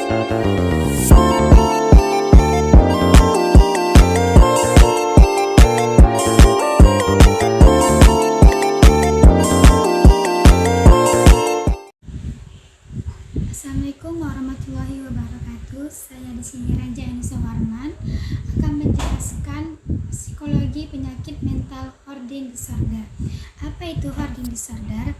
Assalamualaikum warahmatullahi wabarakatuh. Saya di sini Raja Anissa Warman akan menjelaskan psikologi penyakit mental hoarding disorder. Apa itu hoarding disorder?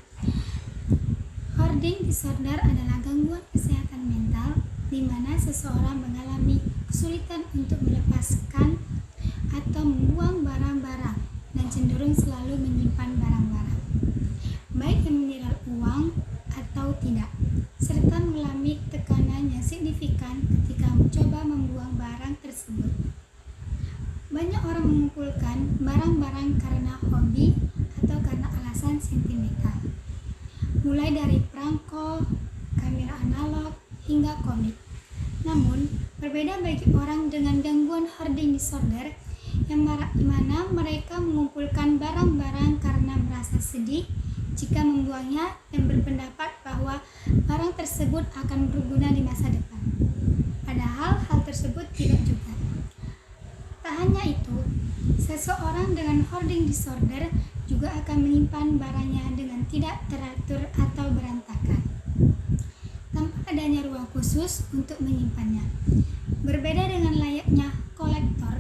Hoarding disorder adalah gangguan kesehatan mental di mana seseorang mengalami kesulitan untuk melepaskan atau membuang barang-barang dan cenderung selalu menyimpan barang-barang, baik yang menilai uang atau tidak, serta mengalami tekanan yang signifikan ketika mencoba membuang barang tersebut. Banyak orang mengumpulkan barang-barang karena hobi atau karena alasan sentimental, mulai dari perangko, kamera analog, hingga komik. Namun, berbeda bagi orang dengan gangguan hoarding disorder yang mana mereka mengumpulkan barang-barang karena merasa sedih jika membuangnya dan berpendapat bahwa barang tersebut akan berguna di masa depan. Padahal hal tersebut tidak juga. Tak hanya itu, seseorang dengan hoarding disorder juga akan menyimpan barangnya dengan tidak teratur atau berantakan, tanpa adanya ruang khusus untuk menyimpannya. Berbeda dengan layaknya kolektor,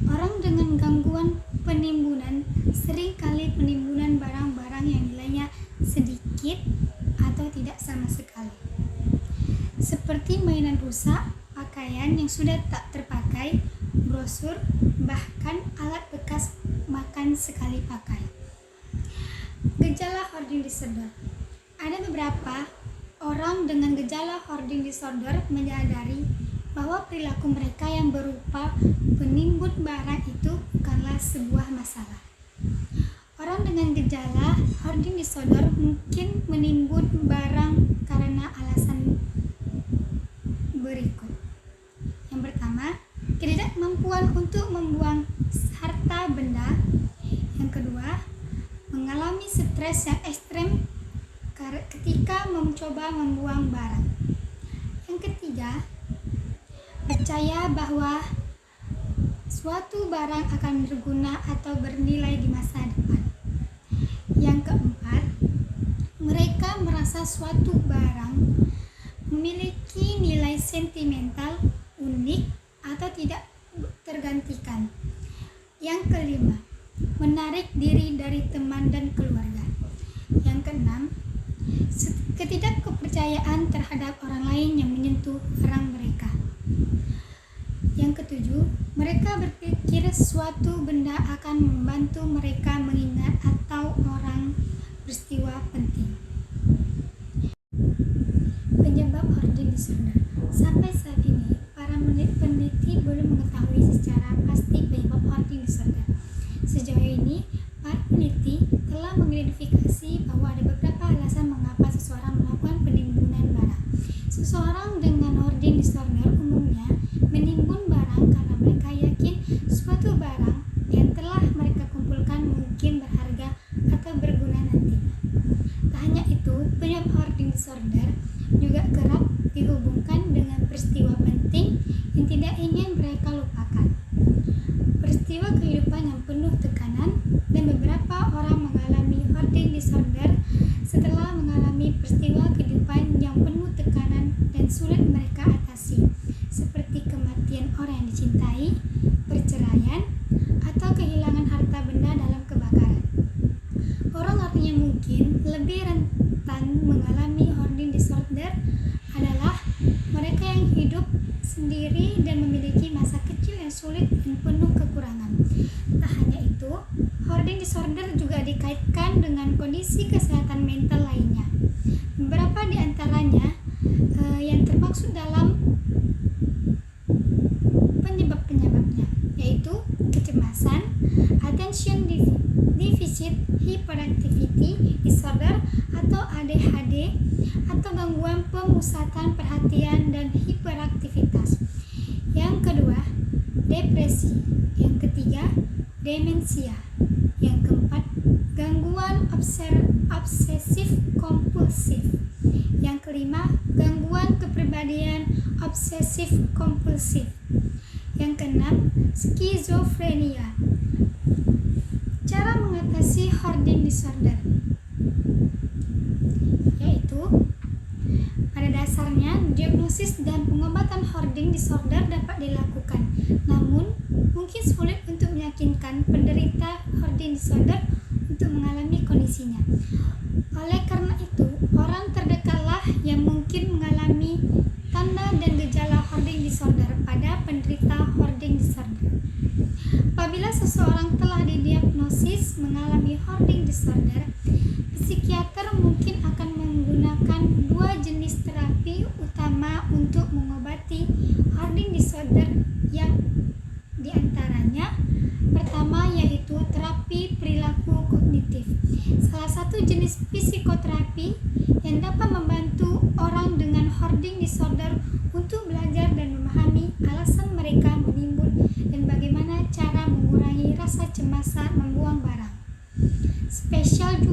orang dengan gangguan penimbunan seringkali penimbunan barang-barang yang nilainya sedikit atau tidak sama sekali, seperti mainan rusak, pakaian yang sudah tak terpakai, brosur, bahkan alat bekas makan sekali pakai. Gejala hoarding disorder. Ada beberapa orang dengan gejala hoarding disorder menyadari bahwa perilaku mereka yang berupa penimbun barang itu bukanlah sebuah masalah. Orang dengan gejala hoarding disorder mungkin menimbun barang karena alasan berikut. Yang pertama, ketidakmampuan untuk membuang harta benda. Yang kedua, mengalami stres yang ekstrem ketika mencoba membuang barang. Yang ketiga, percaya bahwa suatu barang akan berguna atau bernilai di masa depan. Yang keempat, mereka merasa suatu barang memiliki nilai sentimental, unik, atau tidak tergantikan. Yang kelima, menarik diri dari teman dan keluarga. Yang keenam, ketidakkepercayaan terhadap orang lain yang menyentuh barang mereka. Yang ketujuh, mereka berpikir suatu benda akan membantu mereka mengingat atau orang peristiwa penting. Penyebab hoarding disorder. Sampai saat ini, para peneliti belum mengetahui secara pasti penyebab hoarding disorder. Sejauh ini, para peneliti telah mengidentifikasi bahwa ada beberapa alasan mengapa seseorang melakukan penimbunan barang. Seseorang dengan hoarding disorder umumnya menimbun barang karena mereka yakin suatu barang yang telah mereka kumpulkan mungkin berharga atau berguna nantinya. Tak hanya itu, penyebab hoarding disorder juga kerap dihubungkan dengan peristiwa penting yang tidak ingin mereka lupakan. Peristiwa kehidupan yang penuh tekanan, dan beberapa orang mengalami hoarding disorder setelah mengalami peristiwa kehidupan yang penuh tekanan dan sulit mereka atasi, seperti kematian orang yang dicintai, perceraian, atau kehilangan harta benda dalam kebakaran. Orang artinya mungkin lebih rentan mengalami hoarding disorder adalah mereka yang hidup sendiri dan memiliki masa kecil yang sulit dan penuh kekurangan. Tak hanya itu, hoarding disorder juga dikaitkan dengan kondisi kesehatan mental lainnya. Beberapa di antaranya yang termaksud dalam penyebabnya, yaitu kecemasan, attention deficit hyperactivity disorder atau ADHD, atau gangguan pemusatan perhatian dan hiperaktivitas. Yang kedua, depresi. Yang ketiga, demensia. Yang keempat, gangguan obsesif kompulsif. Yang kelima, gangguan kepribadian obsesif kompulsif. Yang keenam, skizofrenia. Cara mengatasi hoarding disorder yaitu pada dasarnya diagnosis dan pengobatan hoarding disorder dapat dilakukan, namun mungkin sulit untuk meyakinkan penderita hoarding disorder untuk mengalami kondisinya. Oleh karena itu, orang terdekatlah yang mungkin mengalami tanda dan gejala hoarding disorder pada penderita hoarding disorder. Apabila seseorang telah didiagnosis mengalami hoarding disorder, psikiater mungkin akan menggunakan dua jenis terapi utama untuk mengobati hoarding disorder, yang diantaranya pertama yaitu terapi perilaku kognitif. Salah satu jenis psikoterapi yang dapat membantu orang dengan hoarding disorder untuk belajar dan memahami alasan mereka menimbun dan bagaimana cara mengurangi rasa cemas saat membuang barang. Spesialis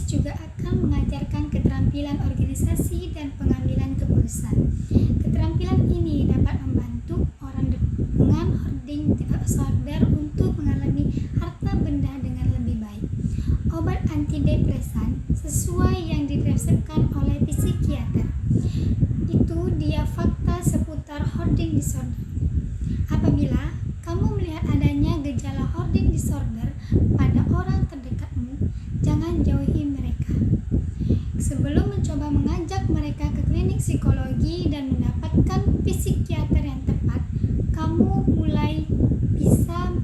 juga akan mengajarkan keterampilan organisasi dan pengambilan keputusan. Keterampilan ini dapat membantu orang dengan hoarding disorder untuk mengalami harta benda dengan lebih baik. Obat antidepresan sesuai yang diresepkan oleh psikiater. Itu dia fakta seputar hoarding disorder. Apabila kamu melihat adanya gejala hoarding disorder pada orang terdekatmu, jangan jauhi mereka. Sebelum mencoba mengajak mereka ke klinik psikologi dan mendapatkan psikiater yang tepat, kamu mulai bisa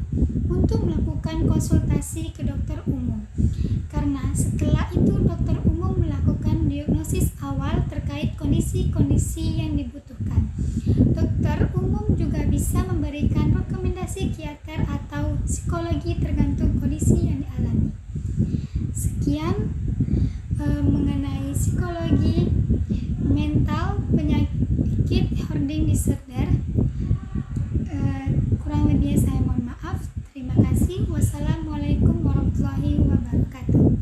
untuk melakukan konsultasi ke dokter umum. Karena setelah itu dokter umum melakukan diagnosis awal terkait kondisi-kondisi yang dibutuhkan. Dokter umum juga bisa memberikan rekomendasi psikiater atau psikologi tergantung kondisi yang dialami. Sekian mengenai psikologi mental penyakit hoarding disorder. Kurang lebihnya saya mohon maaf. Terima kasih. Wassalamualaikum warahmatullahi wabarakatuh.